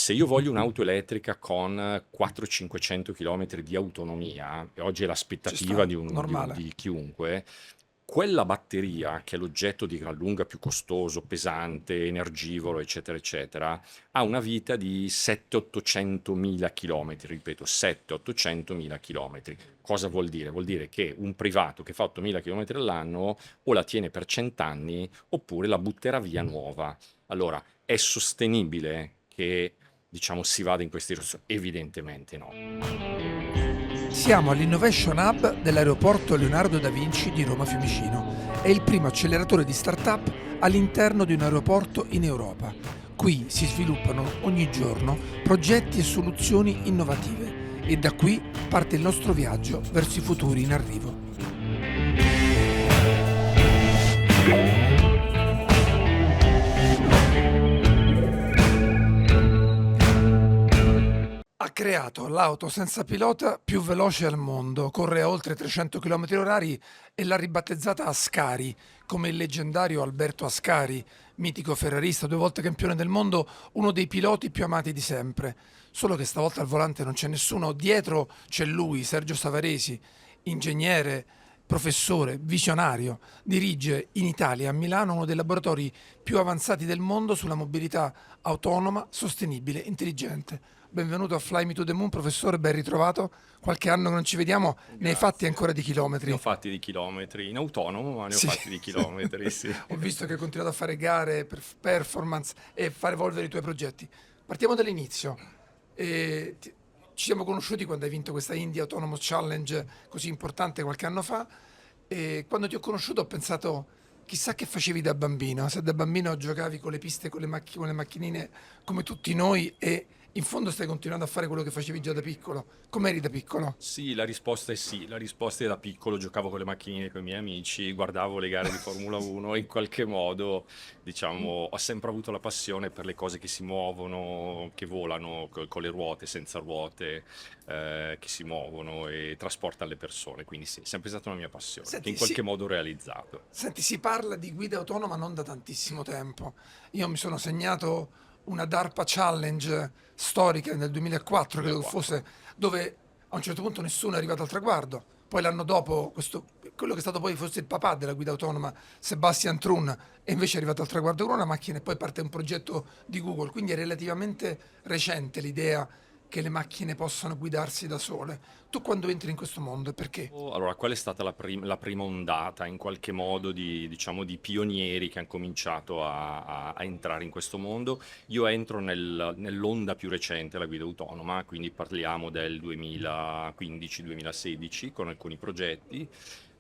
se io voglio un'auto elettrica con 400-500 km di autonomia, e oggi è Ci l'aspettativa sta, normale. di chiunque, quella batteria, che è l'oggetto di gran lunga più costoso, pesante, energivoro, eccetera, eccetera, ha una vita di 700-800 mila chilometri, ripeto, 700-800 mila chilometri. Cosa vuol dire? Vuol dire che un privato che fa 8.000 chilometri all'anno o la tiene per 100 anni oppure la butterà via nuova. Allora, è sostenibile che, diciamo, si vada in questa direzione? Evidentemente no. Siamo all'Innovation Hub dell'aeroporto Leonardo da Vinci di Roma Fiumicino. È il primo acceleratore di start-up all'interno di un aeroporto in Europa. Qui si sviluppano ogni giorno progetti e soluzioni innovative e da qui parte il nostro viaggio verso i futuri in arrivo. Ha creato l'auto senza pilota più veloce al mondo, corre a oltre 300 km/h e l'ha ribattezzata Ascari, come il leggendario Alberto Ascari, mitico ferrarista, 2 volte campione del mondo, uno dei piloti più amati di sempre. Solo che stavolta al volante non c'è nessuno, dietro c'è lui, Sergio Savaresi, ingegnere, professore, visionario, dirige in Italia, a Milano, uno dei laboratori più avanzati del mondo sulla mobilità autonoma, sostenibile, intelligente. Benvenuto a Fly Me to the Moon, professore, ben ritrovato. Qualche anno che non ci vediamo, ne hai fatti Grazie. ancora di Ne ho chilometri. fatti di chilometri, in autonomo, ma ne ho Sì, fatti di chilometri, sì. ho visto che hai continuato a fare gare, performance e fare evolvere i tuoi progetti. Partiamo dall'inizio. Ci siamo conosciuti quando hai vinto questa India Autonomous Challenge così importante qualche anno fa e quando ti ho conosciuto ho pensato chissà che facevi da bambino, se da bambino giocavi con le piste, con le macchinine come tutti noi e in fondo stai continuando a fare quello che facevi già da piccolo. Com'eri da piccolo? Sì, la risposta è sì. La risposta è: da piccolo giocavo con le macchinine con i miei amici, guardavo le gare di Formula 1 e in qualche modo, diciamo, ho sempre avuto la passione per le cose che si muovono, che volano, con le ruote, senza ruote, che si muovono e trasportano le persone. Quindi sì, è sempre stata una mia passione, che in Senti, qualche modo ho realizzato. Senti, si parla di guida autonoma non da tantissimo tempo. Io mi sono segnato una DARPA Challenge storica nel 2004, credo che 2004. fosse, dove a un certo punto nessuno è arrivato al traguardo. Poi l'anno dopo, quello che è stato poi forse il papà della guida autonoma, Sebastian Thrun, è invece arrivato al traguardo con una macchina e poi parte un progetto di Google. Quindi è relativamente recente l'idea che le macchine possano guidarsi da sole. Tu quando entri in questo mondo e perché? Allora, qual è stata la prima ondata in qualche modo di, diciamo, di pionieri che hanno cominciato a entrare in questo mondo? Io entro nell'onda più recente, la guida autonoma, quindi parliamo del 2015-2016 con alcuni progetti.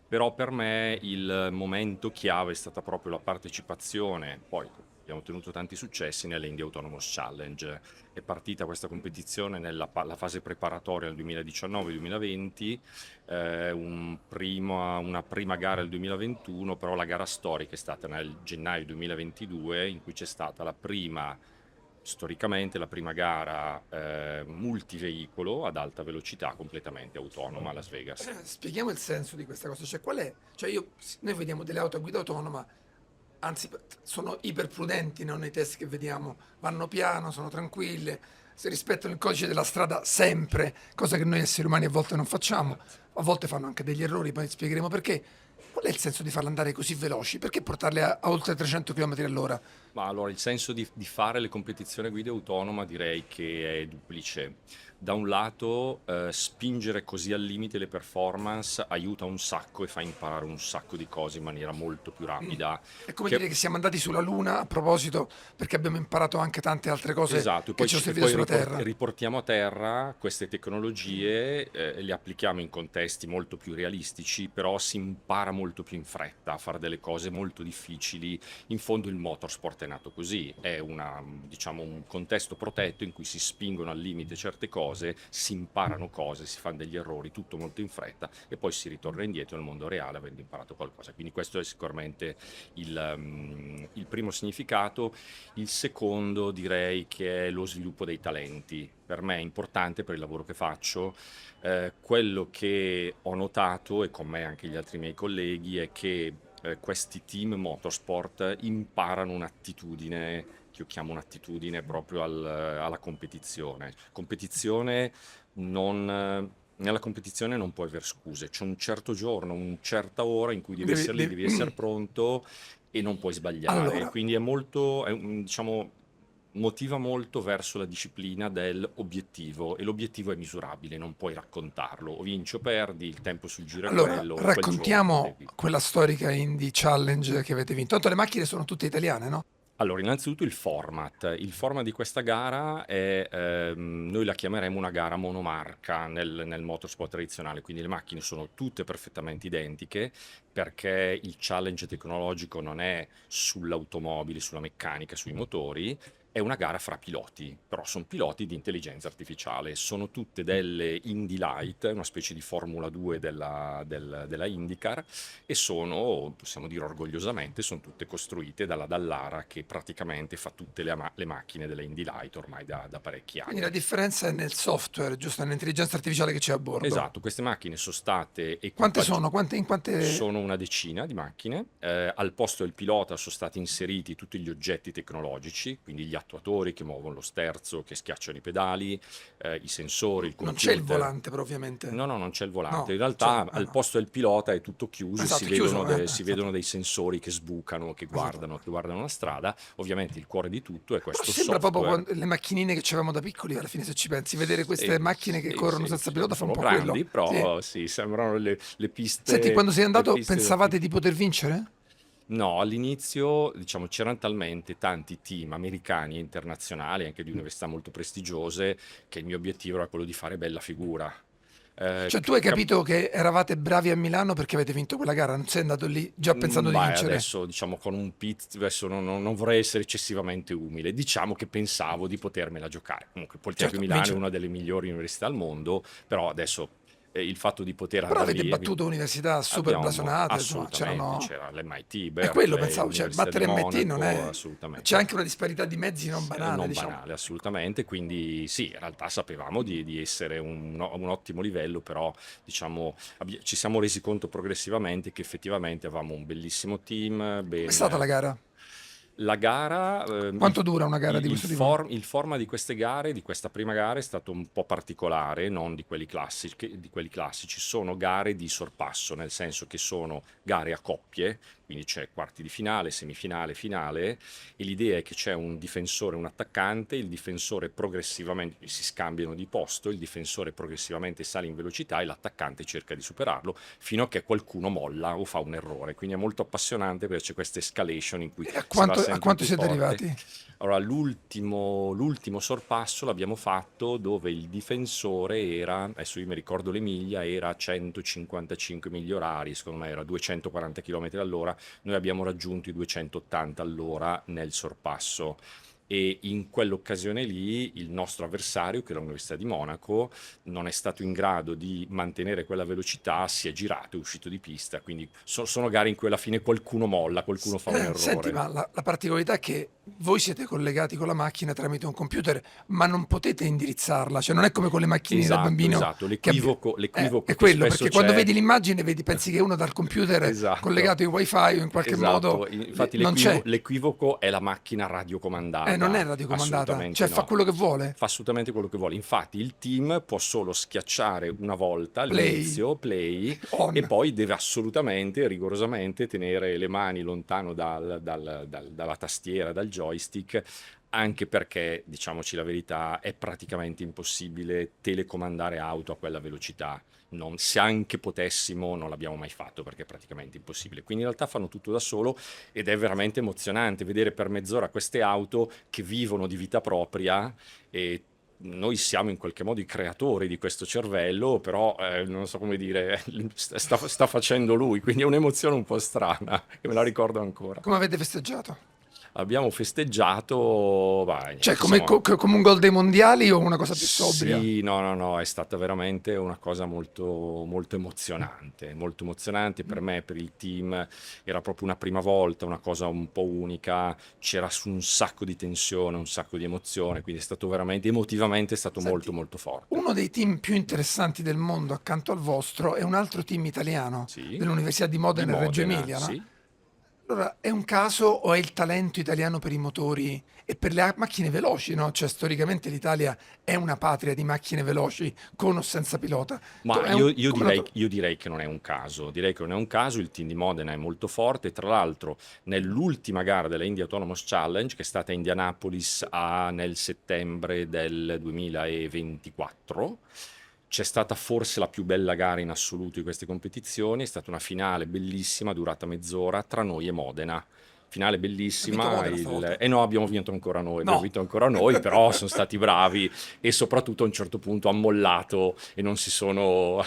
Però per me il momento chiave è stata proprio la partecipazione, poi abbiamo ottenuto tanti successi nell'India Autonomous Challenge. È partita questa competizione nella la fase preparatoria nel 2019-2020, una prima gara nel 2021, però la gara storica è stata nel gennaio 2022, in cui c'è stata storicamente la prima gara multiveicolo ad alta velocità completamente autonoma a Las Vegas. Spieghiamo il senso di questa cosa, cioè qual è? Noi vediamo delle auto a guida autonoma, anzi sono iperprudenti, no? Nei test che vediamo, vanno piano, sono tranquille, si rispettano il codice della strada sempre, cosa che noi esseri umani a volte non facciamo, Esatto. a volte fanno anche degli errori, poi spiegheremo perché. Qual è il senso di farle andare così veloci? Perché portarle a oltre 300 km all'ora? Ma allora il senso di fare le competizioni a guida autonoma direi che è duplice. Da un lato, spingere così al limite le performance aiuta un sacco e fa imparare un sacco di cose in maniera molto più rapida. È come dire Che che siamo andati sulla Luna a proposito, perché abbiamo imparato anche tante altre cose Esatto, che ci sono e servite poi sulla Terra. riportiamo a terra queste tecnologie, le applichiamo in contesti molto più realistici, però si impara molto più in fretta a fare delle cose molto difficili. In fondo il motorsport è nato così, è diciamo, un contesto protetto in cui si spingono al limite certe cose, si imparano cose, si fanno degli errori, tutto molto in fretta e poi si ritorna indietro nel mondo reale avendo imparato qualcosa. Quindi questo è sicuramente il primo significato. Il secondo direi che è lo sviluppo dei talenti. Per me è importante per il lavoro che faccio. Quello che ho notato, e con me anche gli altri miei colleghi, è che questi team motorsport imparano un'attitudine che io chiamo un'attitudine proprio alla competizione. Competizione non... Nella competizione non puoi aver scuse, c'è un certo giorno, una certa ora in cui devi Devi- essere lì, devi- devi essere pronto e non puoi sbagliare. Allora, Quindi è molto, diciamo, motiva molto verso la disciplina dell'obiettivo, e l'obiettivo è misurabile, non puoi raccontarlo. O vinci o perdi, il tempo sul giro è allora, quello, quel giorno raccontiamo devi. quella storica Indie Challenge che avete vinto. Tanto le macchine sono tutte italiane, no? Allora, innanzitutto il format. Il format di questa gara è, noi la chiameremo una gara monomarca nel motorsport tradizionale, quindi le macchine sono tutte perfettamente identiche, perché il challenge tecnologico non è sull'automobile, sulla meccanica, sui motori, è una gara fra piloti, però sono piloti di intelligenza artificiale, sono tutte delle Indy Light, una specie di Formula 2 della IndyCar, e sono, possiamo dire orgogliosamente, sono tutte costruite dalla Dallara, che praticamente fa tutte le macchine delle Indy Light ormai da parecchi Quindi la anni. differenza è nel software, giusto? Nell'intelligenza artificiale che c'è a bordo. Esatto, queste macchine sono state Quante equipaggiate. sono? In quante... Sono una decina di macchine. Al posto del pilota sono stati inseriti tutti gli oggetti tecnologici, quindi gli attuatori che muovono lo sterzo, che schiacciano i pedali, i sensori, il Non c'è il computer. volante, però, ovviamente. No, no, non c'è il volante. In No, cioè, realtà al no. posto del pilota è tutto chiuso e Esatto, chiuso. si Esatto, vedono dei sensori che sbucano, esatto. che guardano la strada. Ovviamente il cuore di tutto è Però questo sembra proprio software. le macchinine che c'avevamo da piccoli, alla fine, se ci pensi. Vedere queste macchine che Sì, corrono sì, senza sì, pilota fa un sono po' quello. grandi, Sì. però sì, sembrano Senti, quando sei le andato piste da pensavate film. di poter vincere? No, all'inizio, diciamo, c'erano talmente tanti team americani e internazionali, anche di università molto prestigiose, che il mio obiettivo era quello di fare bella figura. Cioè, tu hai capito che eravate bravi a Milano perché avete vinto quella gara, non sei andato lì già pensando di Beh, vincere. adesso diciamo con un pit, adesso non vorrei essere eccessivamente umile, diciamo che pensavo di potermela giocare. Comunque, il Politecnico Certo, di Milano è vincere. una delle migliori università al mondo, però adesso il fatto di poter Però andare avete lì battuto università super abbiamo blasonate, insomma, assolutamente, c'erano... c'era l'MIT, È quello Berkeley, pensavo, cioè l'Università di battere MIT non Monaco, è... C'è assolutamente. anche una disparità di mezzi non banale, Non diciamo. banale, assolutamente, quindi sì, in realtà sapevamo di essere un ottimo livello, però diciamo ci siamo resi conto progressivamente che effettivamente avevamo un bellissimo team, Com'è stata la gara? la gara, Quanto dura una gara di questo tipo? il format di queste gare, di questa prima gara, è stato un po' particolare, non di quelli classici, di quelli classici. Sono gare di sorpasso, nel senso che sono gare a coppie, quindi c'è quarti di finale, semifinale, finale, e l'idea è che c'è un difensore e un attaccante, il difensore progressivamente si scambiano di posto, il difensore progressivamente sale in velocità e l'attaccante cerca di superarlo fino a che qualcuno molla o fa un errore. Quindi è molto appassionante perché c'è questa escalation in cui E si va a sempre quanto più siete forte. arrivati? Allora, l'ultimo sorpasso l'abbiamo fatto dove il difensore era, adesso io mi ricordo le miglia, era a 155 miglia orari, secondo me era 240 km all'ora, noi abbiamo raggiunto i 280 all'ora nel sorpasso. E in quell'occasione lì il nostro avversario, che è l'Università di Monaco, non è stato in grado di mantenere quella velocità, si è girato, è uscito di pista, quindi sono gare in cui alla fine qualcuno molla, qualcuno fa un Senti, errore. ma la particolarità è che voi siete collegati con la macchina tramite un computer, ma non potete indirizzarla, cioè non è come con le macchinine da Esatto, bambino esatto. che L'equivoco è che quello, spesso perché quando c'è. vedi l'immagine pensi che uno dal computer Esatto, collegato in wifi o in qualche modo esatto. Infatti non c'è, l'equivoco è la macchina non è radiocomandata. radiocomandata, Assolutamente cioè fa no. quello che vuole. Fa assolutamente quello che vuole. Infatti il team può solo schiacciare una volta Play, all'inizio, play, e on. poi deve assolutamente, rigorosamente tenere le mani lontano dalla tastiera, dal joystick, anche perché, diciamoci la verità, è praticamente impossibile telecomandare auto a quella velocità. Se anche potessimo, non l'abbiamo mai fatto perché è praticamente impossibile. Quindi in realtà fanno tutto da solo ed è veramente emozionante vedere per mezz'ora queste auto che vivono di vita propria, e noi siamo in qualche modo i creatori di questo cervello, però non so come dire, sta facendo lui, quindi è un'emozione un po' strana, che me la ricordo ancora. Come avete festeggiato? Abbiamo festeggiato, vai, Cioè ci siamo. come un gol dei mondiali o una cosa più sobria? Sì, no, no, no, è stata veramente una cosa molto emozionante per me, per il team, era proprio una prima volta, una cosa un po' unica, c'era un sacco di tensione, un sacco di emozione, quindi è stato veramente, emotivamente è stato molto Senti, molto forte. uno dei team più interessanti del mondo accanto al vostro è un altro team italiano Sì, dell'Università di di Modena e Reggio Modena, Emilia, no? sì. Allora, è un caso o è il talento italiano per i motori e per le macchine veloci, no? Cioè, storicamente l'Italia è una patria di macchine veloci, con o senza pilota. Ma È un, io come lo direi, tro- io direi che non è un caso, direi che non è un caso, il team di Modena è molto forte, tra l'altro nell'ultima gara della Indy Autonomous Challenge, che è stata a Indianapolis nel settembre del 2024, c'è stata forse la più bella gara in assoluto di queste competizioni, è stata una finale bellissima, durata mezz'ora, tra noi e Modena. Finale Ha vinto bellissima, Modena stavolta? no, abbiamo vinto ancora noi, abbiamo No. vinto ancora noi, però sono stati bravi e soprattutto a un certo punto hanno mollato e non si sono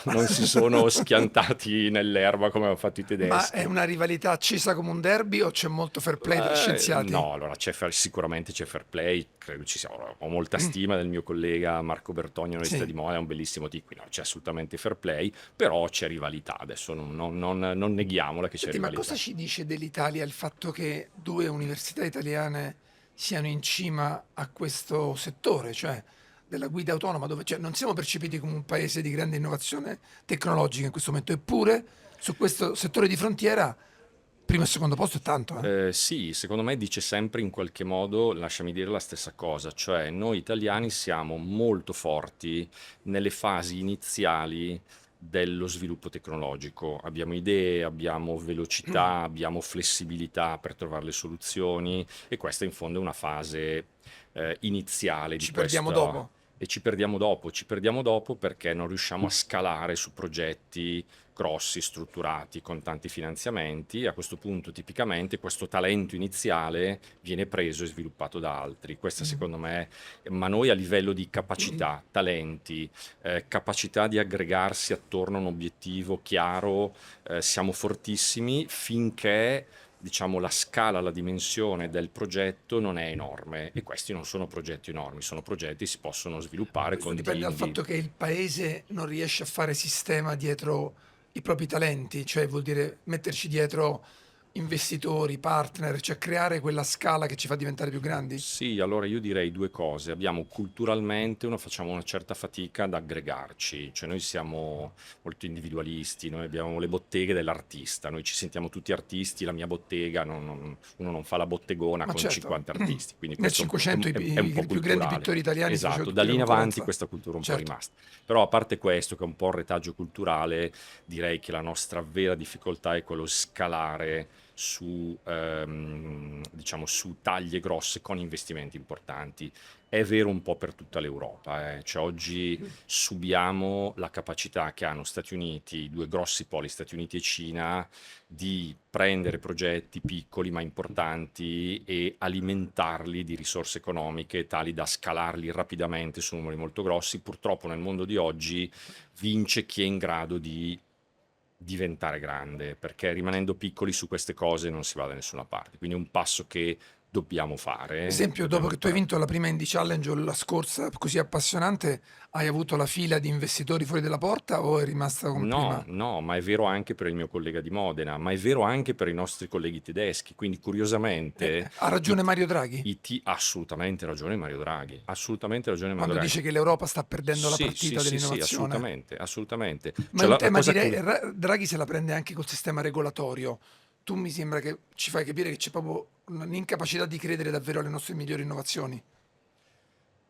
schiantati nell'erba come hanno fatto i Ma è tedeschi. una rivalità accesa come un derby o c'è molto fair play tra scienziati? No, allora sicuramente c'è fair play, credo ci sia, ho molta stima del mio collega Marco Bertogni, Università Sì. di Modena, è un bellissimo team, quindi no, c'è assolutamente fair play, però c'è rivalità, adesso non neghiamola che c'è Senti, ma cosa rivalità. ci dice dell'Italia il fatto che due università italiane siano in cima a questo settore, cioè della guida autonoma, dove cioè, non siamo percepiti come un paese di grande innovazione tecnologica in questo momento, eppure su questo settore di frontiera, primo e secondo posto è tanto, eh? Sì, secondo me dice sempre in qualche modo, lasciami dire la stessa cosa, cioè noi italiani siamo molto forti nelle fasi iniziali dello sviluppo tecnologico. Abbiamo idee, abbiamo velocità, abbiamo flessibilità per trovare le soluzioni e questa in fondo è una fase iniziale di Ci perdiamo questo. dopo. E ci perdiamo dopo perché non riusciamo a scalare su progetti grossi, strutturati, con tanti finanziamenti. A questo punto, tipicamente, questo talento iniziale viene preso e sviluppato da altri. Questa, secondo me, ma noi a livello di capacità, talenti, capacità di aggregarsi attorno a un obiettivo chiaro, siamo fortissimi finché diciamo la scala, la dimensione del progetto non è enorme e questi non sono progetti enormi, sono progetti che si possono sviluppare Questo con dipende dal team di. fatto che il paese non riesce a fare sistema dietro i propri talenti, cioè vuol dire metterci dietro investitori, partner, cioè creare quella scala che ci fa diventare più grandi. Sì, allora io direi due cose. Abbiamo culturalmente, facciamo una certa fatica ad aggregarci, cioè noi siamo molto individualisti, noi abbiamo le botteghe dell'artista, noi ci sentiamo tutti artisti, la mia bottega, uno non fa la bottegona Ma con certo, 50 artisti, quindi nel questo Cinquecento è un po' i più grandi culturale. pittori italiani si facevano Esatto, da tutti la lì in avanti concorrenza. questa cultura è un po' Certo. rimasta. Però a parte questo, che è un po' il retaggio culturale, direi che la nostra vera difficoltà è quello scalare diciamo, su taglie grosse con investimenti importanti. È vero un po' per tutta l'Europa, eh. Cioè, oggi subiamo la capacità che hanno Stati Uniti, i due grossi poli, Stati Uniti e Cina, di prendere progetti piccoli ma importanti e alimentarli di risorse economiche tali da scalarli rapidamente su numeri molto grossi. Purtroppo nel mondo di oggi vince chi è in grado di diventare grande, perché rimanendo piccoli su queste cose non si va da nessuna parte. Quindi è un passo che dobbiamo Per fare, esempio, dopo dobbiamo che tu hai imparare. vinto la prima Indie Challenge o la scorsa così appassionante, hai avuto la fila di investitori fuori dalla porta o è rimasta come No, prima? no, ma è vero anche per il mio collega di Modena, ma è vero anche per i nostri colleghi tedeschi. Quindi, curiosamente, Ha ragione Mario Draghi assolutamente ragione Mario Draghi, assolutamente ragione Mario quando Draghi. dice che l'Europa sta perdendo la Sì, sì, partita sì, sì, dell'innovazione. assolutamente, assolutamente. Ma è Cioè, un la tema cosa Draghi se la prende anche col sistema regolatorio. Tu mi sembra che ci fai capire che c'è proprio un'incapacità di credere davvero alle nostre migliori innovazioni.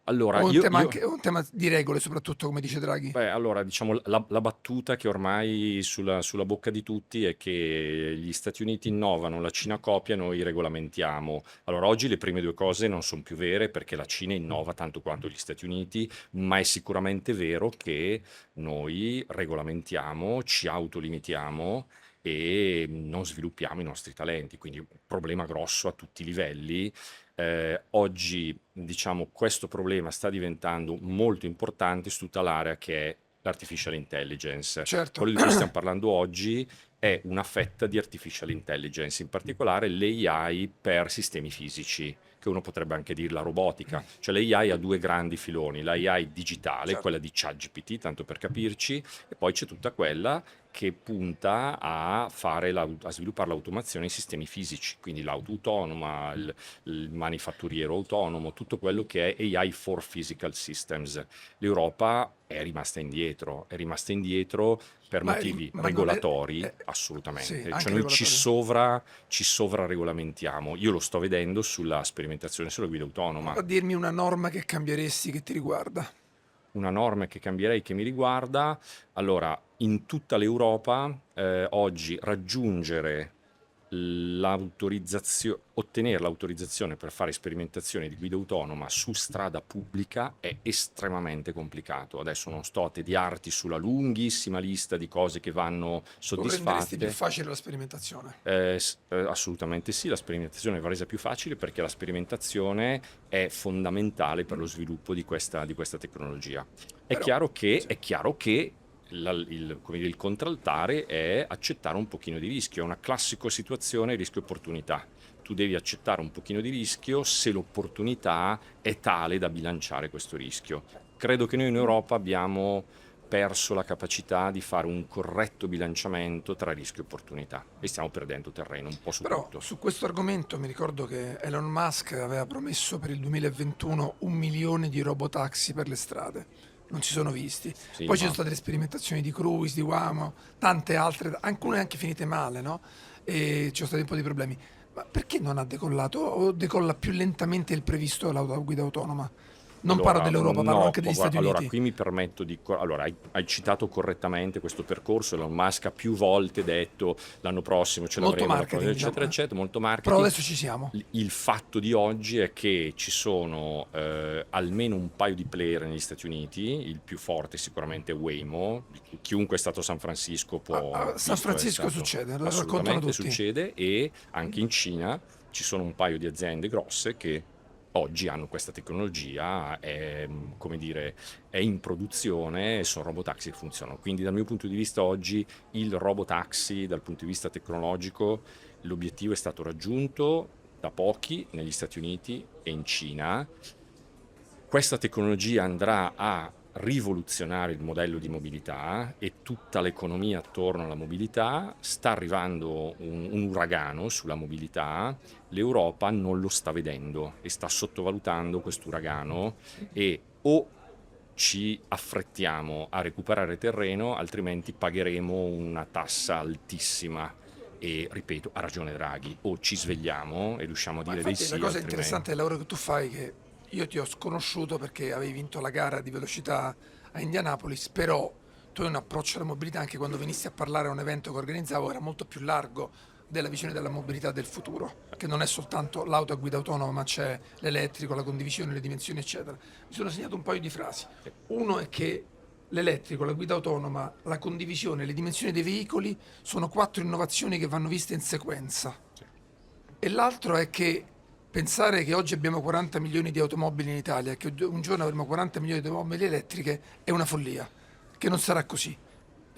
allora, O è un tema io anche, o è un tema di regole, soprattutto, come dice Draghi. Beh, allora, diciamo, la battuta che ormai sulla bocca di tutti è che gli Stati Uniti innovano, la Cina copia, noi regolamentiamo. Allora, oggi le prime due cose non sono più vere perché la Cina innova tanto quanto gli Stati Uniti, ma è sicuramente vero che noi regolamentiamo, ci autolimitiamo e non sviluppiamo i nostri talenti, quindi un problema grosso a tutti i livelli. Oggi, diciamo, questo problema sta diventando molto importante su tutta l'area che è l'artificial intelligence. Certo. Quello di cui stiamo parlando oggi è una fetta di artificial intelligence, in particolare l'AI per sistemi fisici, che uno potrebbe anche dire la robotica. Cioè l'AI ha due grandi filoni, l'AI digitale, Certo. quella di ChatGPT, tanto per capirci, e poi c'è tutta quella che punta a sviluppare l'automazione in sistemi fisici, quindi l'auto autonoma, il manifatturiero autonomo, tutto quello che è AI for Physical Systems. L'Europa è rimasta indietro per Ma, motivi ma non è... regolatori, sì, assolutamente. Cioè anche noi regolatorio. ci sovraregolamentiamo. Io lo sto vedendo sulla sperimentazione sulla guida autonoma. Prova a dirmi una norma che cambieresti che ti riguarda. Una norma che cambierei che mi riguarda, allora, in tutta l'Europa oggi ottenere l'autorizzazione per fare sperimentazioni di guida autonoma su strada pubblica è estremamente complicato. Adesso non sto a tediarti sulla lunghissima lista di cose che vanno Tu renderesti più soddisfatte. facile la sperimentazione. Assolutamente sì, la sperimentazione va resa più facile perché la sperimentazione è fondamentale per lo sviluppo di questa tecnologia. Però, sì. È chiaro che come dire, il contraltare è accettare un pochino di rischio, è una classica situazione rischio-opportunità. Tu devi accettare un pochino di rischio se l'opportunità è tale da bilanciare questo rischio. Credo che noi in Europa abbiamo perso la capacità di fare un corretto bilanciamento tra rischio e opportunità e stiamo perdendo terreno un po' su Però tutto. su questo argomento mi ricordo che Elon Musk aveva promesso per il 2021 un milione di robotaxi per le strade. Non si sono visti. Sì, Poi ci sono ma state le sperimentazioni di Cruise, di Waymo, tante altre, alcune anche finite male, no? E ci sono stati un po' di problemi. Ma perché non ha decollato o decolla più lentamente il previsto l'auto guida autonoma? Non parlo allora, dell'Europa, parlo no, anche degli Stati allora Uniti. qui mi permetto di... Allora, hai citato correttamente questo percorso, Elon Musk ha più volte detto l'anno prossimo ce Molto l'avremo, marketing, eccetera, diciamo. eccetera, molto Però marketing. adesso ci siamo. Il fatto di oggi è che ci sono almeno un paio di player negli Stati Uniti, il più forte sicuramente è Waymo, chiunque è stato a San Francisco A può, San visto è Francisco stato succede, lo raccontano assolutamente tutti. succede, e anche in Cina ci sono un paio di aziende grosse che oggi hanno questa tecnologia, come dire, è in produzione e sono robotaxi che funzionano. Quindi dal mio punto di vista oggi il robotaxi dal punto di vista tecnologico l'obiettivo è stato raggiunto da pochi negli Stati Uniti e in Cina. Questa tecnologia andrà a rivoluzionare il modello di mobilità e tutta l'economia attorno alla mobilità. Sta arrivando un uragano sulla mobilità, l'Europa non lo sta vedendo e sta sottovalutando quest'uragano e o ci affrettiamo a recuperare terreno, altrimenti pagheremo una tassa altissima. E ripeto, ha ragione Draghi, o ci svegliamo e riusciamo a Ma dire dei infatti la sì, cosa altrimenti... interessante del lavoro che tu fai è che io ti ho sconosciuto perché avevi vinto la gara di velocità a Indianapolis, però tu hai un approccio alla mobilità anche quando venissi a parlare a un evento che organizzavo era molto più largo della visione della mobilità del futuro, che non è soltanto l'auto a guida autonoma, ma c'è l'elettrico, la condivisione, le dimensioni, eccetera. Mi sono segnato un paio di frasi. Uno è che l'elettrico, la guida autonoma, la condivisione, le dimensioni dei veicoli sono quattro innovazioni che vanno viste in sequenza. Sì. E l'altro è che pensare che oggi abbiamo 40 milioni di automobili in Italia e che un giorno avremo 40 milioni di automobili elettriche è una follia, che non sarà così.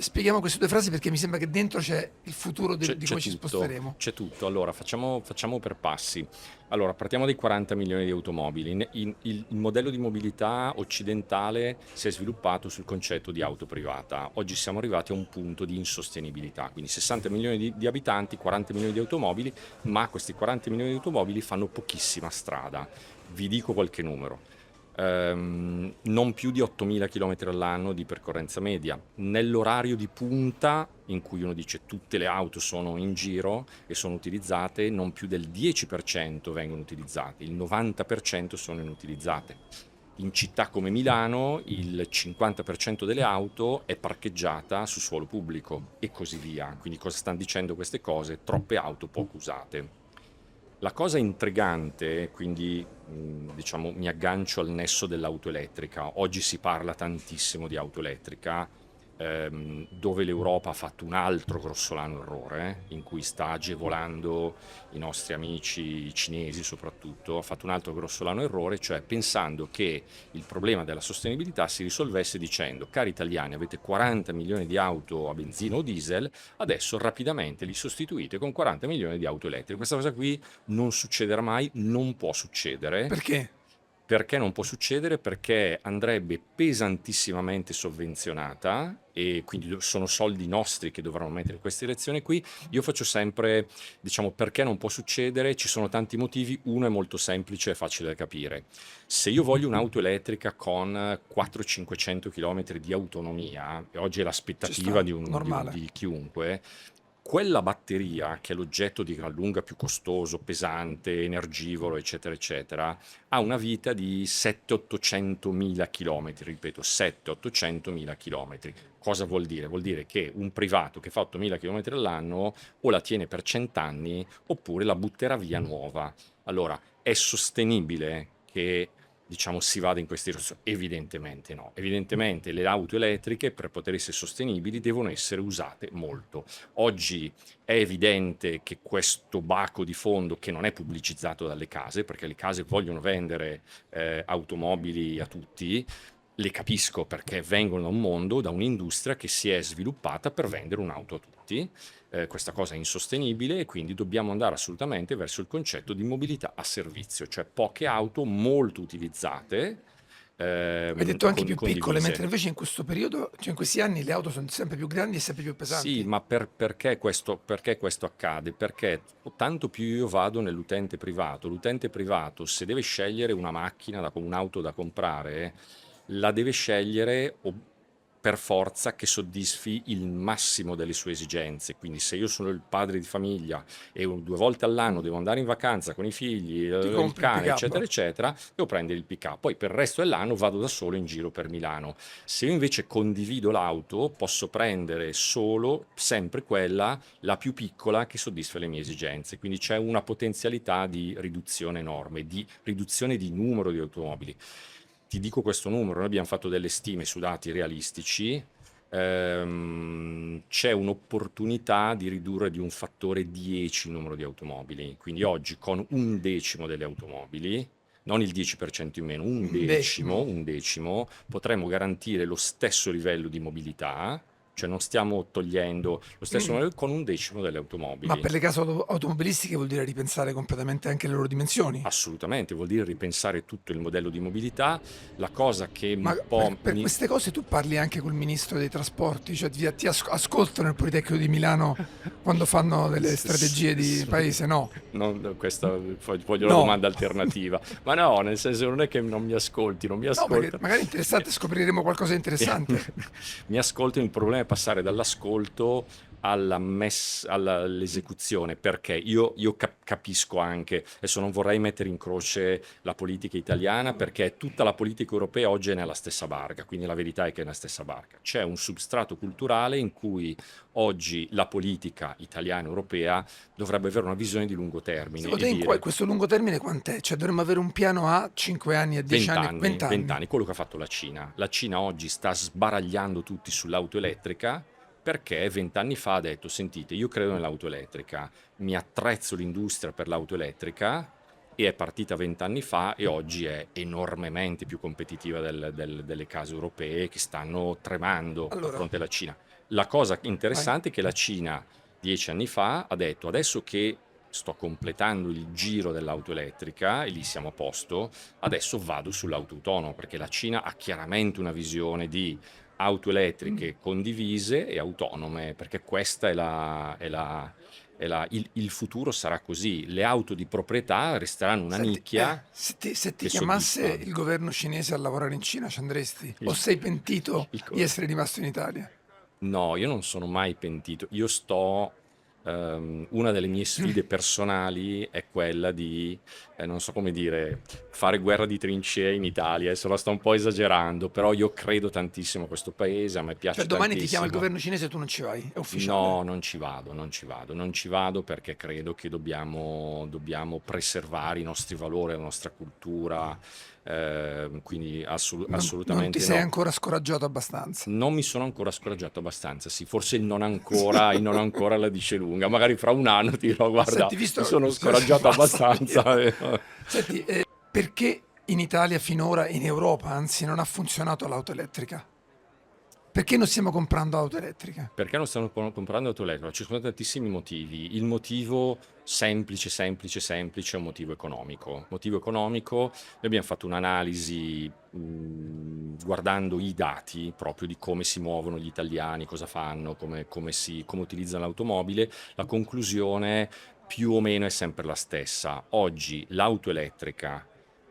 Spieghiamo queste due frasi perché mi sembra che dentro c'è il futuro di C'è come ci tutto, sposteremo. c'è tutto. Allora, facciamo per passi. Allora, partiamo dai 40 milioni di automobili. Il modello di mobilità occidentale si è sviluppato sul concetto di auto privata. Oggi siamo arrivati a un punto di insostenibilità, quindi 60 milioni di abitanti, 40 milioni di automobili, ma questi 40 milioni di automobili fanno pochissima strada. Vi dico qualche numero. Non più di 8.000 km all'anno di percorrenza media. Nell'orario di punta, in cui uno dice tutte le auto sono in giro e sono utilizzate, non più del 10% vengono utilizzate, il 90% sono inutilizzate. In città come Milano il 50% delle auto è parcheggiata su suolo pubblico e così via. Quindi cosa stanno dicendo queste cose? Troppe auto poco usate. La cosa intrigante, quindi diciamo mi aggancio al nesso dell'auto elettrica. Oggi si parla tantissimo di auto elettrica, dove l'Europa ha fatto un altro grossolano errore, in cui sta agevolando i nostri amici cinesi soprattutto, ha fatto un altro grossolano errore, cioè pensando che il problema della sostenibilità si risolvesse dicendo: cari italiani, avete 40 milioni di auto a benzina o diesel, adesso rapidamente li sostituite con 40 milioni di auto elettriche. Questa cosa qui non succederà mai, non può succedere. Perché? Perché non può succedere? Perché andrebbe pesantissimamente sovvenzionata e quindi sono soldi nostri che dovranno mettere in questa direzione qui. Io faccio sempre, diciamo, perché non può succedere? Ci sono tanti motivi. Uno è molto semplice e facile da capire. Se io voglio un'auto elettrica con 400-500 km di autonomia, e oggi è Ci l'aspettativa sta, normale. di chiunque, quella batteria, che è l'oggetto di gran lunga più costoso, pesante, energivoro, eccetera, eccetera, ha una vita di 700-800 mila chilometri, ripeto, 700-800 mila chilometri. Cosa vuol dire? Vuol dire che un privato che fa 8.000 chilometri all'anno o la tiene per 100 anni oppure la butterà via nuova. Allora, è sostenibile che diciamo si vada in questa direzione? Evidentemente no. Evidentemente le auto elettriche per poter essere sostenibili devono essere usate molto. Oggi è evidente che questo baco di fondo, che non è pubblicizzato dalle case, perché le case vogliono vendere automobili a tutti, le capisco perché vengono da un mondo, da un'industria che si è sviluppata per vendere un'auto a tutti. Questa cosa è insostenibile e quindi dobbiamo andare assolutamente verso il concetto di mobilità a servizio, cioè poche auto molto utilizzate, Hai detto anche più piccole, mentre condivise. invece in questo periodo, cioè in questi anni, le auto sono sempre più grandi e sempre più Sì, pesanti. ma perché questo accade? Perché tanto più io vado nell'utente privato, l'utente privato se deve scegliere una macchina, un'auto da comprare, la deve scegliere per forza che soddisfi il massimo delle sue esigenze. Quindi se io sono il padre di famiglia e 2 volte all'anno devo andare in vacanza con i figli, Ti il compri il cane, eccetera, pick-up. eccetera, devo prendere il pick-up. Poi per il resto dell'anno vado da solo in giro per Milano. Se io invece condivido l'auto, posso prendere solo, sempre quella, la più piccola che soddisfa le mie esigenze. Quindi c'è una potenzialità di riduzione enorme, di riduzione di numero di automobili. Ti dico questo numero, noi abbiamo fatto delle stime su dati realistici, c'è un'opportunità di ridurre di un fattore 10 il numero di automobili, quindi oggi con un decimo delle automobili, non il 10% in meno, Un decimo. un decimo, potremmo garantire lo stesso livello di mobilità, cioè non stiamo togliendo lo stesso Mm. livello con un decimo delle Ma automobili. per le case automobilistiche vuol dire ripensare completamente anche le loro dimensioni. Assolutamente, vuol dire ripensare tutto il modello di mobilità. La cosa che Ma un per, po' per mi... queste cose tu parli anche col ministro dei trasporti, cioè ti ascoltano il Politecnico di Milano quando fanno delle strategie di paese, no? Questa voglio la No. domanda alternativa. Ma no, nel senso non è che non mi ascolti, non mi No, ascoltano. magari è interessante, scopriremo qualcosa di interessante. Mi ascoltano, il problema è passare dall'ascolto all'esecuzione, perché io capisco anche, adesso non vorrei mettere in croce la politica italiana, perché tutta la politica europea oggi è nella stessa barca, quindi la verità è che è nella stessa barca. C'è un substrato culturale in cui oggi la politica italiana e europea dovrebbe avere una visione di lungo termine Secondo e te dire questo lungo termine quant'è? Cioè dovremmo avere un piano a 5 anni, a 10 20 anni, anni, 20 20 anni? anni, quello che ha fatto la Cina. La Cina oggi sta sbaragliando tutti sull'auto elettrica perché 20 anni fa ha detto: sentite, io credo nell'auto elettrica, mi attrezzo l'industria per l'auto elettrica, e è partita 20 anni fa e oggi è enormemente più competitiva delle case europee che stanno tremando a Allora, fronte alla Cina. La cosa vai. interessante è che la Cina 10 anni fa ha detto: adesso che sto completando il giro dell'auto elettrica e lì siamo a posto, adesso vado sull'auto autonomo, perché la Cina ha chiaramente una visione di auto elettriche condivise e autonome, perché questa il futuro sarà così. Le auto di proprietà resteranno una Senti, nicchia se ti che chiamasse soddisfa il governo cinese a lavorare in Cina, ci andresti? O il, sei pentito il di essere rimasto in Italia? No, io non sono mai pentito. Una delle mie sfide personali è quella di, non so come dire, fare guerra di trincee in Italia. Adesso la sto un po' esagerando, però io credo tantissimo a questo paese, a me Cioè piace domani ti chiama il tantissimo. governo cinese e tu non ci vai, è No, ufficiale. non ci vado, non ci vado, non ci vado perché credo che dobbiamo preservare i nostri valori, la nostra cultura, quindi Non ti assolutamente sei no. ancora scoraggiato abbastanza. Non mi sono ancora scoraggiato abbastanza, sì, forse il non ancora la dice lunga, magari fra un anno ti dirò, guarda, Senti, mi visto... sono scoraggiato Basta, abbastanza. finita. Senti, perché in Italia finora, in Europa anzi, non ha funzionato l'auto elettrica? Perché non stiamo comprando auto elettriche? Perché non stanno comprando auto elettriche? Ci sono tantissimi motivi. Il motivo semplice è un motivo economico. Motivo economico, noi abbiamo fatto un'analisi guardando i dati proprio di come si muovono gli italiani, cosa fanno, come utilizzano l'automobile. La conclusione più o meno è sempre la stessa. Oggi l'auto elettrica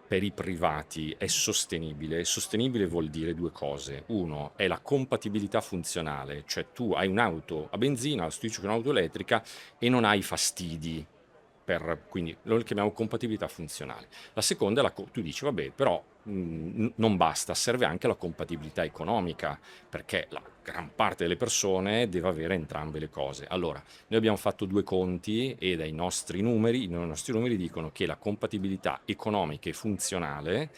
per i privati è sostenibile. Sostenibile vuol dire due cose. Uno è la compatibilità funzionale, cioè tu hai un'auto a benzina, la sostituisci con un'auto elettrica e non hai fastidi. Quindi lo chiamiamo compatibilità funzionale. La seconda è tu dici, vabbè, però non basta, serve anche la compatibilità economica, perché la gran parte delle persone deve avere entrambe le cose. Allora, noi abbiamo fatto due conti e i nostri numeri dicono che la compatibilità economica e funzionale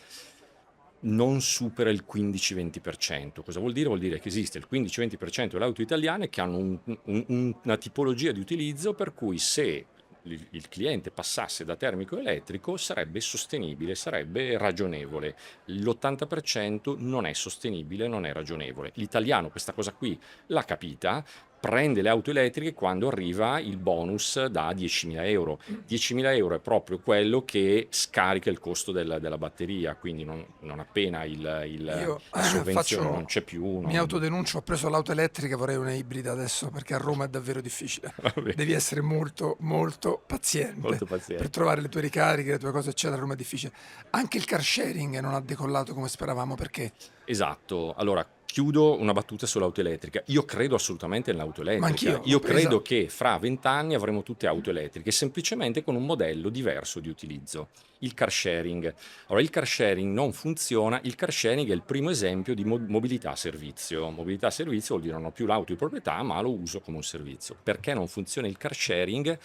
non supera il 15-20%. Cosa vuol dire? Vuol dire che esiste il 15-20% delle auto italiane che hanno una tipologia di utilizzo per cui se il cliente passasse da termico a elettrico sarebbe sostenibile, sarebbe ragionevole. L'80% non è sostenibile, non è ragionevole. L'italiano questa cosa qui l'ha capita, prende le auto elettriche quando arriva il bonus da 10.000 euro. 10.000 euro è proprio quello che scarica il costo della batteria, quindi non appena Io la sovvenzione non faccio, c'è più, mi autodenuncio, ho preso l'auto elettrica, vorrei una ibrida adesso perché a Roma è davvero difficile. vabbè, Devi essere molto, molto paziente molto per paziente. trovare le tue ricariche, le tue cose, eccetera. A Roma è difficile. Anche il car sharing non ha decollato come speravamo perché, Esatto, allora chiudo una battuta sull'auto elettrica. Io credo assolutamente nell'auto ma elettrica. anch'io l'ho Io presa. credo che fra 20 anni avremo tutte auto elettriche, semplicemente con un modello diverso di utilizzo. Il car sharing. Allora, il car sharing non funziona. Il car sharing è il primo esempio di mobilità a servizio. Mobilità a servizio vuol dire non ho più l'auto di proprietà, ma lo uso come un servizio. Perché non funziona il car sharing?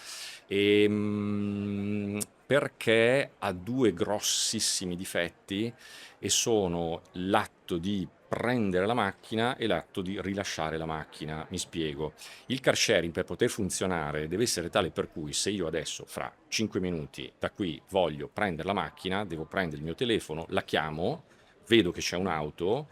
Perché ha due grossissimi difetti e sono l'atto di prendere la macchina e l'atto di rilasciare la macchina. Mi spiego. Il car sharing per poter funzionare deve essere tale per cui se io adesso fra 5 minuti da qui voglio prendere la macchina, devo prendere il mio telefono, la chiamo, vedo che c'è un'auto,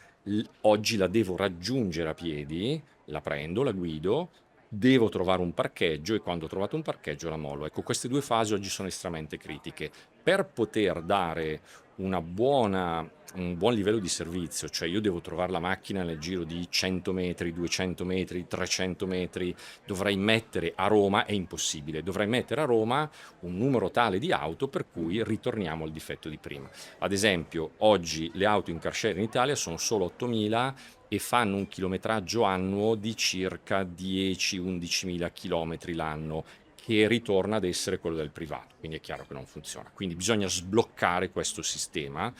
oggi la devo raggiungere a piedi, la prendo, la guido, devo trovare un parcheggio e quando ho trovato un parcheggio la mollo. Ecco, queste due fasi oggi sono estremamente critiche. Per poter dare un buon livello di servizio, cioè io devo trovare la macchina nel giro di 100 metri, 200 metri, 300 metri, dovrei mettere a Roma, è impossibile, dovrei mettere a Roma un numero tale di auto per cui ritorniamo al difetto di prima. Ad esempio, oggi le auto in car share in Italia sono solo 8.000 e fanno un chilometraggio annuo di circa 10-11.000 chilometri l'anno, che ritorna ad essere quello del privato, quindi è chiaro che non funziona. Quindi bisogna sbloccare questo sistema.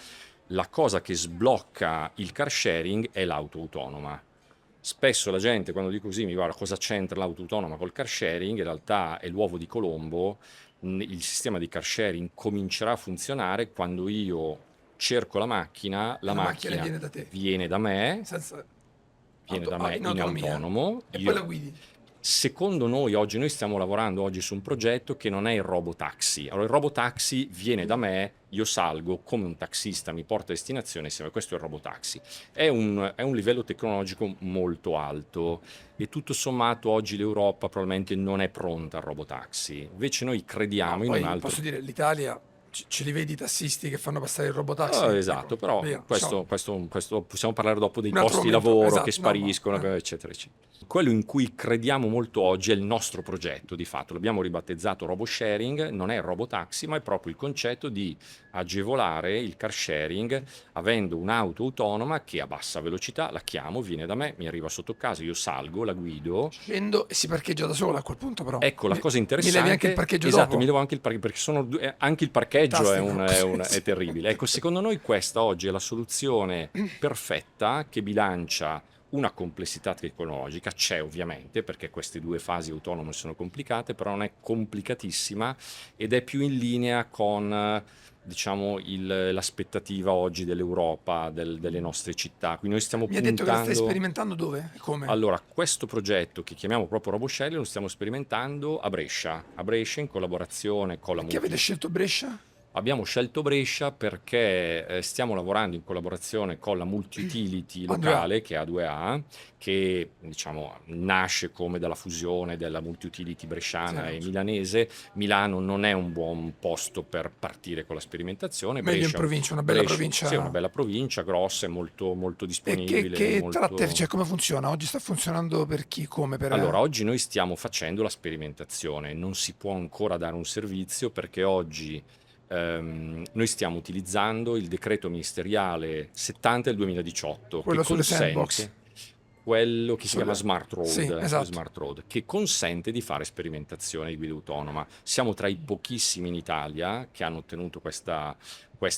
La cosa che sblocca il car sharing è l'auto autonoma. Spesso la gente quando dico così mi guarda cosa c'entra l'auto autonoma col car sharing, in realtà è l'uovo di Colombo. Il sistema di car sharing comincerà a funzionare quando io cerco la macchina, E la la macchina macchina viene da te, viene da me, senza in in autonomia. autonomo, E poi la guidi. secondo noi stiamo lavorando oggi su un progetto che non è il robotaxi. Allora il robotaxi viene da me, io salgo come un taxista, mi porta a destinazione, questo è il robotaxi. È un livello tecnologico molto alto e tutto sommato oggi l'Europa probabilmente non è pronta al robotaxi. Invece noi No, crediamo in un poi altro. posso dire, l'Italia, ce li vedi i tassisti che fanno passare il robotaxi? Ecco, Esatto, però via, ciao. questo possiamo parlare dopo dei Un altro posti di momento, lavoro che esatto, no, ma spariscono, eccetera, eccetera. Quello in cui crediamo molto oggi è il nostro progetto, di fatto. L'abbiamo ribattezzato robo sharing, non è il robotaxi, ma è proprio il concetto di agevolare il car sharing avendo un'auto autonoma che a bassa velocità la chiamo, viene da me, mi arriva sotto casa, io salgo, la guido. scendo e si parcheggia da sola a quel punto però. Ecco, la cosa Mi levi anche il interessante, parcheggio esatto, mi dopo? levo anche il parcheggio, perché anche il parcheggio Fantastico. è terribile. Ecco, secondo noi questa oggi è la soluzione perfetta che bilancia una complessità tecnologica, c'è ovviamente, perché queste due fasi autonome sono complicate, però non è complicatissima ed è più in linea con, diciamo, l'aspettativa oggi dell'Europa, delle nostre città. Quindi noi stiamo Mi ha detto che la stai puntando. sperimentando dove? E come? Allora, questo progetto che chiamiamo proprio RoboShell lo stiamo sperimentando a Brescia in collaborazione con la Perché avete scelto Brescia? Abbiamo scelto Brescia perché stiamo lavorando in collaborazione con la multi-utility A2A. locale, che è A2A, che diciamo nasce come dalla fusione della multi-utility Sì, bresciana no, e milanese. Milano non è un buon posto per partire con la sperimentazione. meglio in Brescia, provincia, una bella Brescia, sì, è una provincia. bella provincia, grossa, è molto, molto E che, disponibile, che tratte, molto... cioè come funziona? Oggi sta funzionando per chi? Come? Per... Allora, oggi noi stiamo facendo la sperimentazione, non si può ancora dare un servizio perché oggi noi stiamo utilizzando il decreto ministeriale 70 del 2018 che quello sulle sandbox. consente quello che si chiama Sulle... Sì, esatto. Smart Road, che consente di fare sperimentazione di guida autonoma. Siamo tra i pochissimi in Italia che hanno ottenuto questa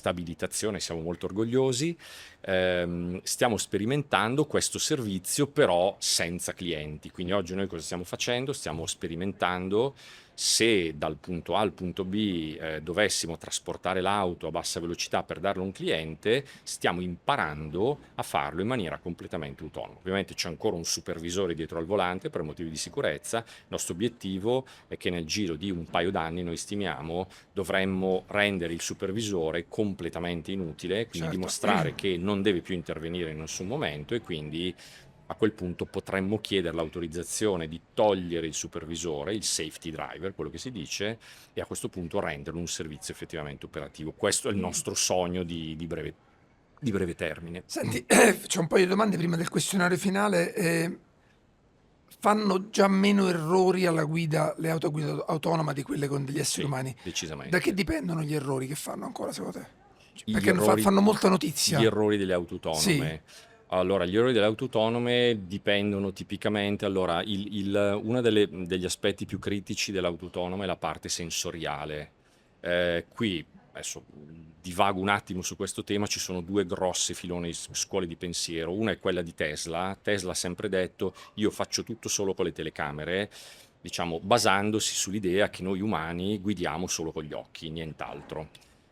abilitazione, siamo molto orgogliosi. Stiamo sperimentando questo servizio però senza clienti, quindi oggi noi cosa stiamo facendo? Stiamo sperimentando se dal punto A al punto B dovessimo trasportare l'auto a bassa velocità per darlo a un cliente, stiamo imparando a farlo in maniera completamente autonoma. Ovviamente c'è ancora un supervisore dietro al volante per motivi di sicurezza. Il nostro obiettivo è che nel giro di un paio d'anni, noi stimiamo, dovremmo rendere il supervisore completamente inutile, quindi Certo. dimostrare che non deve più intervenire in nessun momento e quindi a quel punto potremmo chiedere l'autorizzazione di togliere il supervisore, il safety driver, quello che si dice, e a questo punto renderlo un servizio effettivamente operativo. Questo è il nostro sogno di breve termine. Senti, c'è un paio di domande prima del questionario finale. Fanno già meno errori alla guida le auto a guida autonoma di quelle con degli esseri Sì, umani? Da che decisamente. dipendono gli errori che fanno ancora secondo te? Gli Perché errori, fanno molta gli notizia. errori delle auto Sì, autonome. Allora, gli errori delle auto autonome dipendono tipicamente, allora, uno degli aspetti più critici dell'auto autonoma è la parte sensoriale. Qui, adesso divago un attimo su questo tema, ci sono due grosse filoni, scuole di pensiero. Una è quella di Tesla. Tesla ha sempre detto, io faccio tutto solo con le telecamere, diciamo, basandosi sull'idea che noi umani guidiamo solo con gli occhi, nient'altro.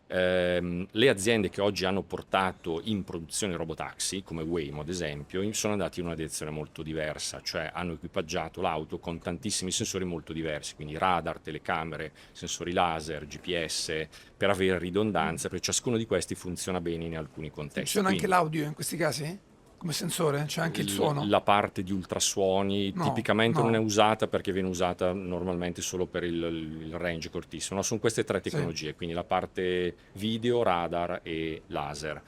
Le aziende che oggi hanno portato in produzione robotaxi, come Waymo ad esempio, sono andati in una direzione molto diversa, cioè hanno equipaggiato l'auto con tantissimi sensori molto diversi, quindi radar, telecamere, sensori laser, GPS, per avere ridondanza, perché ciascuno di questi funziona bene in alcuni contesti. funziona anche Quindi l'audio in questi casi? Come sensore? C'è anche il suono? la parte di ultrasuoni No, tipicamente non è no. usata perché viene usata normalmente solo per il range cortissimo. No, sono queste tre Sì. tecnologie, quindi la parte video, radar e laser.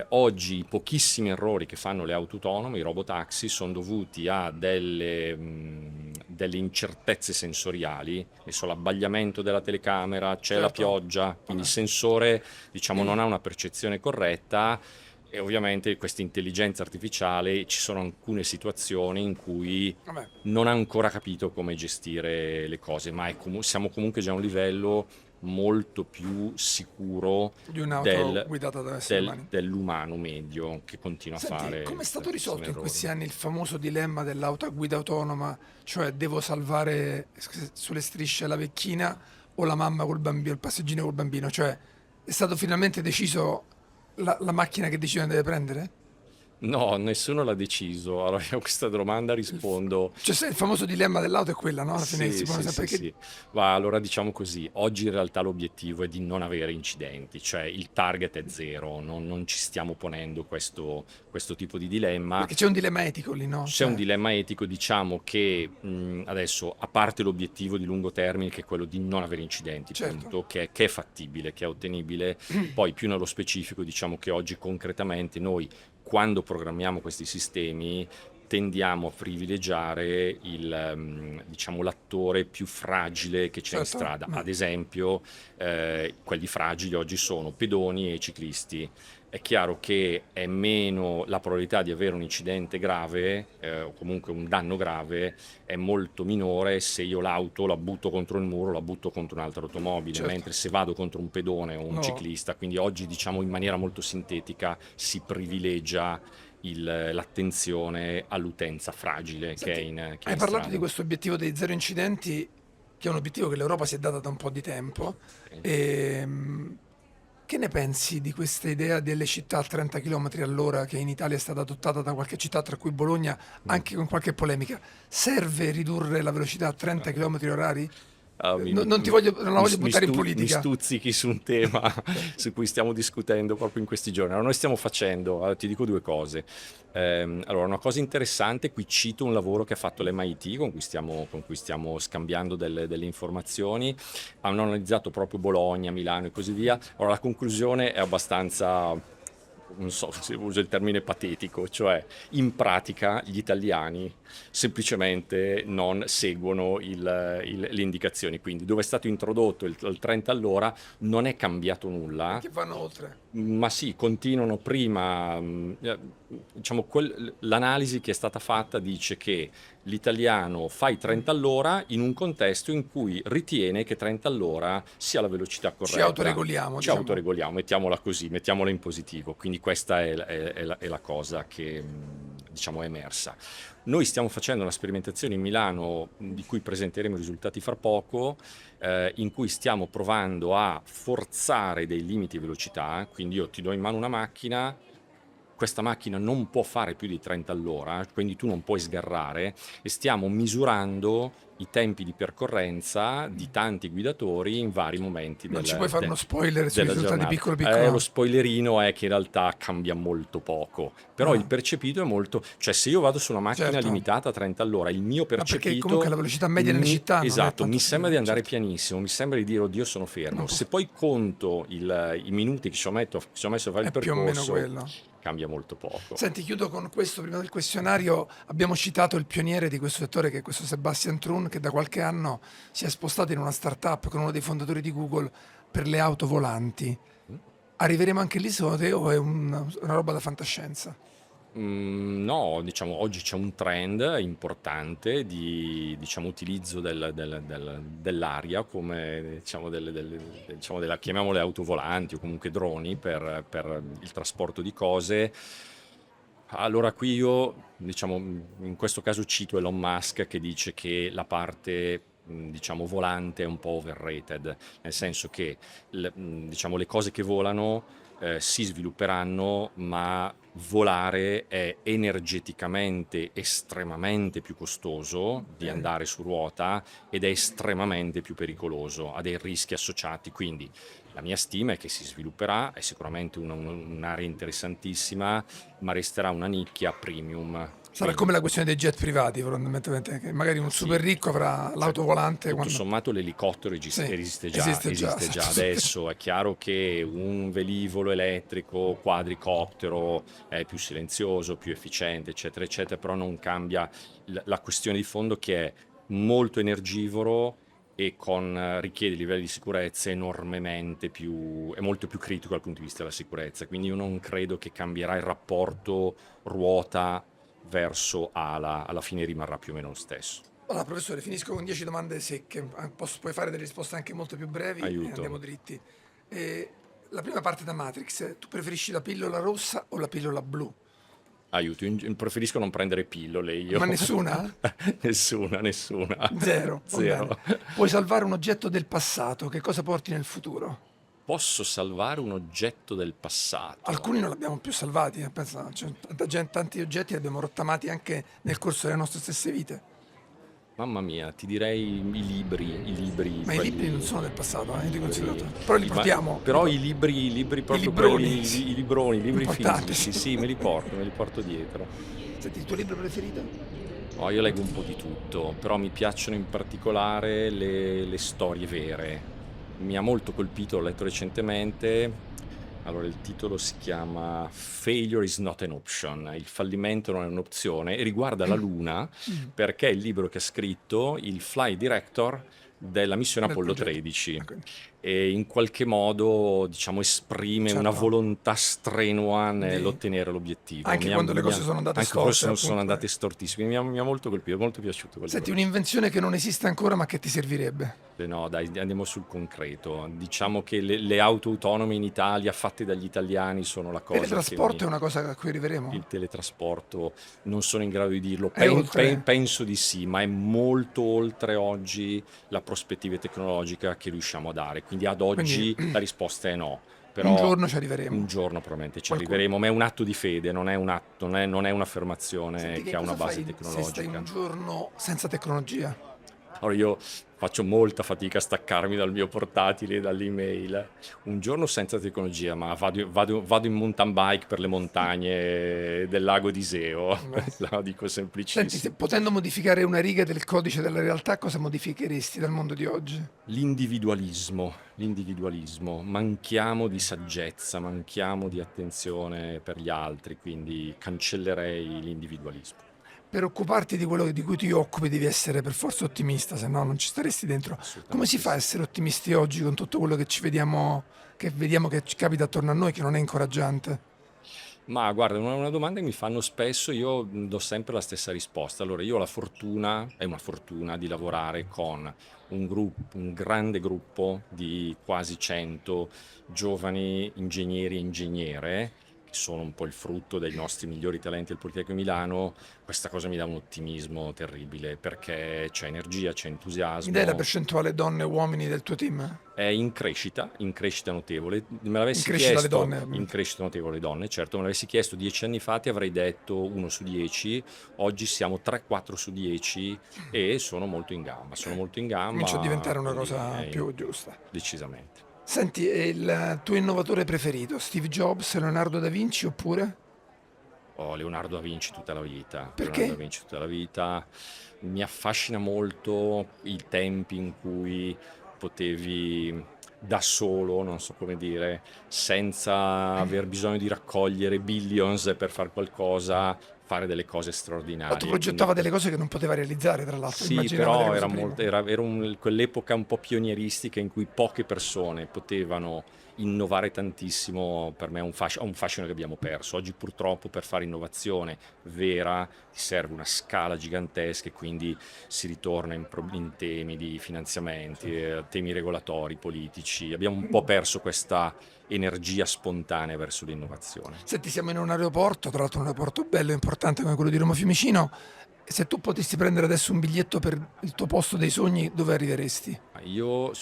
Oggi pochissimi errori che fanno le auto autonome, i robotaxi, sono dovuti a delle incertezze sensoriali, adesso l'abbagliamento della telecamera, c'è la Certo. pioggia, quindi il Vabbè. sensore diciamo non ha una percezione corretta e ovviamente questa intelligenza artificiale ci sono alcune situazioni in cui Vabbè. non ha ancora capito come gestire le cose, ma siamo comunque già a un livello molto più sicuro Di un'auto guidata da esseri umani. dell'umano medio che continua a Senti, fare come è stato tantissimi risolto in errori. questi anni il famoso dilemma dell'auto a guida autonoma, cioè devo salvare sulle strisce la vecchina o la mamma col bambino, il passeggino col bambino? Cioè, è stato finalmente deciso la macchina che decisione deve prendere? No, nessuno l'ha deciso. Allora, io a questa domanda Il, f- rispondo. cioè, se il famoso dilemma dell'auto è quella, no? Alla fine si Sì, pone sì, sempre sì, che... sì. Ma allora diciamo così, oggi in realtà l'obiettivo è di non avere incidenti, cioè il target è zero, non ci stiamo ponendo questo tipo di dilemma. Perché c'è un dilemma etico lì, no? C'è un Cioè, dilemma etico, diciamo che adesso, a parte l'obiettivo di lungo termine, che è quello di non avere incidenti, certo. punto, che è fattibile, che è ottenibile, poi più nello specifico diciamo che oggi concretamente noi, quando programmiamo questi sistemi, tendiamo a privilegiare diciamo, l'attore più fragile che c'è in Certo, strada. beh, Ad esempio, quelli fragili oggi sono pedoni e ciclisti. È chiaro che è meno la probabilità di avere un incidente grave o comunque un danno grave è molto minore se io l'auto la butto contro il muro, la butto contro un'altra automobile, certo. mentre se vado contro un pedone o un No. ciclista, quindi oggi diciamo in maniera molto sintetica si privilegia l'attenzione all'utenza fragile che è Senti, che è hai in parlato di strada. questo obiettivo dei zero incidenti, che è un obiettivo che l'Europa si è data da un po' di tempo. Ok. Che ne pensi di questa idea delle città a 30 km all'ora che in Italia è stata adottata da qualche città, tra cui Bologna, Mm. anche con qualche polemica? Serve ridurre la velocità a 30 km orari? Non la voglio buttare in Mi politica. stuzzichi su un tema su cui stiamo discutendo proprio in questi giorni. Allora, noi stiamo facendo, allora, ti dico due cose. Allora, una cosa interessante, qui cito un lavoro che ha fatto l'MIT con cui stiamo scambiando delle informazioni. Hanno analizzato proprio Bologna, Milano e così via. Allora, la conclusione è abbastanza, non so se uso il termine patetico, cioè in pratica gli italiani semplicemente non seguono le indicazioni. Quindi dove è stato introdotto il 30 all'ora non è cambiato nulla, Che vanno oltre. ma sì, continuano prima, diciamo, l'analisi che è stata fatta dice che l'italiano fa i 30 all'ora in un contesto in cui ritiene che 30 all'ora sia la velocità Ci corretta. autoregoliamo, Ci diciamo. autoregoliamo, mettiamola così, mettiamola in positivo. Quindi questa è la cosa che, diciamo, è emersa. Noi stiamo facendo una sperimentazione in Milano di cui presenteremo i risultati fra poco, in cui stiamo provando a forzare dei limiti di velocità. Quindi io ti do in mano una macchina, questa macchina non può fare più di 30 all'ora, quindi tu non puoi sgarrare, e stiamo misurando i tempi di percorrenza di tanti guidatori in vari momenti Non ci puoi fare uno spoiler sui della risultati giornata. piccolo Lo piccolo? spoilerino è che in realtà cambia molto poco, però il Ah, percepito è molto, cioè se io vado su una macchina certo. limitata a 30 all'ora, il mio Ma perché percepito comunque la velocità media nelle città non è esatto, tanto mi sembra di spiù, andare certo. pianissimo, mi sembra di dire oddio sono fermo. Non può- Se poi conto i minuti che ci ho messo a fare il È più o meno percorso, quello. cambia molto poco. Senti, chiudo con questo, prima del questionario abbiamo citato il pioniere di questo settore che è questo Sebastian Thrun, che da qualche anno si è spostato in una startup con uno dei fondatori di Google per le auto volanti. Arriveremo anche lì secondo te o è una roba da fantascienza? No, diciamo, oggi c'è un trend importante di, diciamo, utilizzo dell'aria come, diciamo, diciamo, chiamiamole autovolanti o comunque droni per il trasporto di cose. Allora qui io, diciamo, in questo caso cito Elon Musk che dice che la parte, diciamo, volante è un po' overrated, nel senso che diciamo, le cose che volano si svilupperanno, ma volare è energeticamente estremamente più costoso di Ok. andare su ruota ed è estremamente più pericoloso, ha dei rischi associati. Quindi la mia stima è che si svilupperà, è sicuramente un'area interessantissima, ma resterà una nicchia premium. Sarà Quindi come la questione dei jet privati, fondamentalmente, che magari un super sì, ricco avrà cioè, l'autovolante tutto quando... sommato l'elicottero Sì, esiste già. esiste già adesso. È chiaro che un velivolo elettrico, quadricoptero, è più silenzioso, più efficiente, eccetera, eccetera, però non cambia la questione di fondo che è molto energivoro e richiede livelli di sicurezza enormemente più, è molto più critico dal punto di vista della sicurezza. Quindi io non credo che cambierà il rapporto ruota verso ala, alla fine rimarrà più o meno lo stesso. Allora, professore, finisco con 10 domande secche. Puoi fare delle risposte anche molto più brevi e Aiuto. andiamo dritti. E la prima parte da Matrix, tu preferisci la pillola rossa o la pillola blu? Aiuto, preferisco non prendere pillole io. Ma nessuna? Nessuna. Zero, va bene. Zero. Puoi salvare un oggetto del passato, che cosa porti nel futuro? Posso salvare un oggetto del passato? Alcuni non li abbiamo più salvati, pensa, c'è tanta gente, tanti oggetti li abbiamo rottamati anche nel corso delle nostre stesse vite. Mamma mia, ti direi i libri, Ma i libri non quelli, sono del passato, di considerato. quelli- Però li ma- portiamo. però i libri I proprio libroni. quelli, i libroni, i libri Importante, fisici, sì. sì, me li porto dietro. Senti, il tuo libro preferito? Oh, io leggo un po' di tutto, però mi piacciono in particolare le storie vere. Mi ha molto colpito, l'ho letto recentemente. Allora, il titolo si chiama Failure is not an option, il fallimento non è un'opzione, e riguarda la Luna perché è il libro che ha scritto il flight director della missione Del Apollo progetto. 13 Ok. e in qualche modo, diciamo, esprime una Certo. volontà strenua Di- nell'ottenere l'obiettivo. Anche quando le cose sono andate anche quando storte, sono appunto. andate stortissime. Mi ha molto colpito, molto piaciuto quel Senti, libro. un'invenzione che non esiste ancora ma che ti servirebbe. No, dai, andiamo sul concreto. Diciamo che le auto autonome in Italia fatte dagli italiani sono la Il cosa che teletrasporto è una cosa a cui arriveremo? il teletrasporto non sono in grado di dirlo. È oltre. Penso di sì, ma è molto oltre oggi la prospettiva tecnologica che riusciamo a dare. Quindi ad oggi la risposta è no. Però Un giorno ci arriveremo. un giorno probabilmente ci Qualcuno- arriveremo, ma è un atto di fede, non è un atto, non è un'affermazione Senti, che che ha una cosa base fai se stai tecnologica. un giorno senza tecnologia? Allora io faccio molta fatica a staccarmi dal mio portatile e dall'email. Un giorno senza tecnologia, ma vado in mountain bike per le montagne del lago di Iseo. Beh. La dico Senti, semplicissimo. potendo modificare una riga del codice della realtà, cosa modificheresti dal mondo di oggi? L'individualismo, manchiamo di saggezza, manchiamo di attenzione per gli altri, quindi cancellerei l'individualismo. Per occuparti di quello di cui ti occupi devi essere per forza ottimista, se no non ci staresti dentro. Come si Assolutamente fa a sì. essere ottimisti oggi con tutto quello che vediamo che ci capita attorno a noi, che non è incoraggiante? Ma guarda, una domanda che mi fanno spesso, io do sempre la stessa risposta. Allora, io ho la fortuna, è una fortuna, di lavorare con un grande gruppo di quasi 100 giovani ingegneri e ingegnere, che sono un po' il frutto dei nostri migliori talenti del Politecnico di Milano. Questa cosa mi dà un ottimismo terribile, perché c'è energia, c'è Mi dai la entusiasmo, percentuale donne e uomini del tuo team? è in crescita notevole. Me In l'avessi crescita le chiesto, donne, in ovviamente. crescita notevole donne, certo, me l'avessi chiesto 10 anni fa ti avrei detto 1 su 10, oggi siamo 3-4 su 10 e sono molto in Comincia a gamba, diventare una quindi cosa più giusta. decisamente. Senti, e il tuo innovatore preferito? Steve Jobs, Leonardo da Vinci oppure? Oh, Leonardo da Vinci tutta la vita, Leonardo da Perché? Vinci tutta la vita. Mi affascina molto i tempi in cui potevi da solo, non so come dire, senza aver bisogno di raccogliere billions per fare qualcosa, fare delle cose straordinarie. Quindi Autoprogettava delle cose che non poteva realizzare, tra l'altro, sì, immaginava delle però cose prima. era quell'epoca un po' pionieristica in cui poche persone potevano innovare tantissimo. Per me ha un fascino che abbiamo perso. Oggi purtroppo per fare innovazione vera ti serve una scala gigantesca e quindi si ritorna in temi di finanziamenti, temi regolatori, politici. Abbiamo un po' perso questa energia spontanea verso l'innovazione. Senti, siamo in un aeroporto, tra l'altro un aeroporto bello e importante come quello di Roma Fiumicino. Se tu potessi prendere adesso un biglietto per il tuo posto dei sogni, dove arriveresti? Ho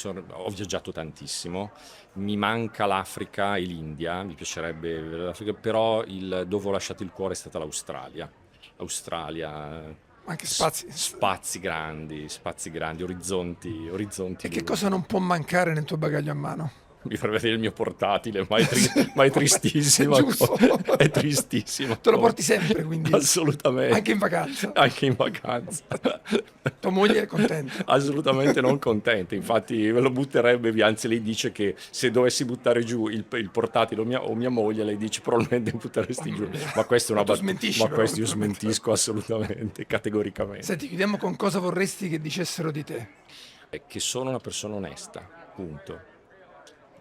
viaggiato tantissimo, mi manca l'Africa e l'India, mi piacerebbe vedere l'Africa, però dove ho lasciato il cuore è stata l'Australia. L'Australia, Anche spazi grandi, orizzonti E che cosa non può mancare nel tuo bagaglio a mano? Mi fa vedere il mio portatile, ma è È tristissima, giusto. è tristissima Te lo cosa. porti sempre, quindi, anche Assolutamente, in vacanza. anche in vacanza. Tua moglie è contenta. Assolutamente non contenta, infatti me lo butterebbe via, anzi lei dice che se dovessi buttare giù il portatile o mia moglie, lei dice probabilmente butteresti giù, ma questa è Ma una tu battuta, smentisci ma però, questo io naturalmente. smentisco assolutamente, categoricamente. Senti, chiudiamo con cosa vorresti che dicessero di te. È che sono una persona onesta, punto.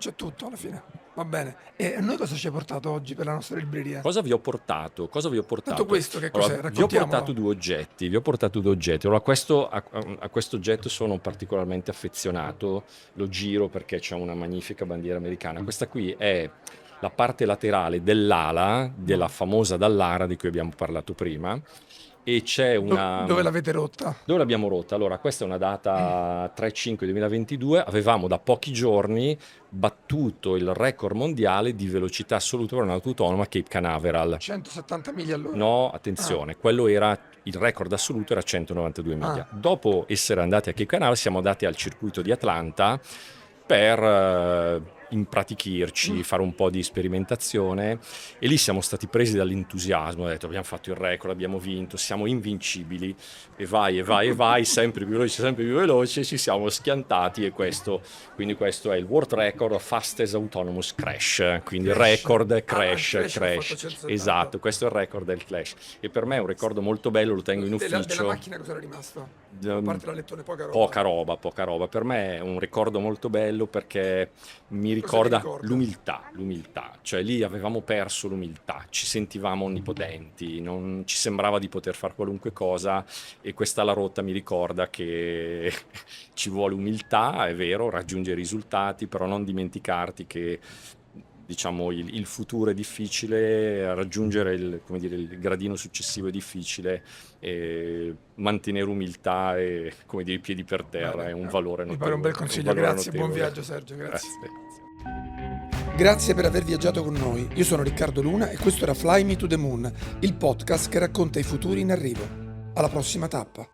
C'è tutto alla fine. Va bene. E a noi cosa ci hai portato oggi per la nostra libreria? Cosa vi ho portato? Cosa vi ho Tanto portato? questo che Allora, cos'è? vi ho portato Raccontiamolo. due oggetti, vi ho portato due oggetti. Allora, a questo oggetto sono particolarmente affezionato, lo giro perché c'è una magnifica bandiera americana. Questa qui è la parte laterale dell'ala della famosa Dallara di cui abbiamo parlato prima e c'è Dove l'avete rotta? dove l'abbiamo rotta? Allora, questa è una data 3/5/2022, avevamo da pochi giorni battuto il record mondiale di velocità assoluta per un'auto autonoma Cape Canaveral. 170 miglia all'ora. No, Ah, attenzione, quello era il record assoluto, era 192 ah. miglia. Dopo essere andati a Cape Canaveral siamo andati al circuito di Atlanta per impratichirci, fare un po' di sperimentazione e lì siamo stati presi dall'entusiasmo, ho detto abbiamo fatto il record, abbiamo vinto, siamo invincibili e vai e vai e vai, sempre più veloce, ci siamo schiantati e quindi questo è il world record fastest autonomous crash, quindi il Crash. record Il crash, crash l'ha fatto crash, 170. esatto, questo è il record del crash e per me è un ricordo molto bello, lo tengo in Della ufficio. macchina cosa era rimasto? A parte l'alettone, poca roba. Poca roba. Per me è un ricordo molto bello perché mi Cosa ti ricorda ricorda? l'umiltà. Cioè lì avevamo perso l'umiltà, ci sentivamo onnipotenti, non ci sembrava di poter fare qualunque cosa e questa La Rotta mi ricorda che ci vuole umiltà, è vero, raggiungere i risultati, però non dimenticarti che diciamo il futuro è difficile, raggiungere come dire, il gradino successivo è difficile e mantenere umiltà e come dire, i piedi per terra è un valore Mi pare un notevole. bel È un consiglio, valore grazie, buon notevole. viaggio Sergio, grazie. Grazie. Grazie per aver viaggiato con noi. Io sono Riccardo Luna e questo era Fly Me to the Moon, il podcast che racconta i futuri in arrivo. Alla prossima tappa.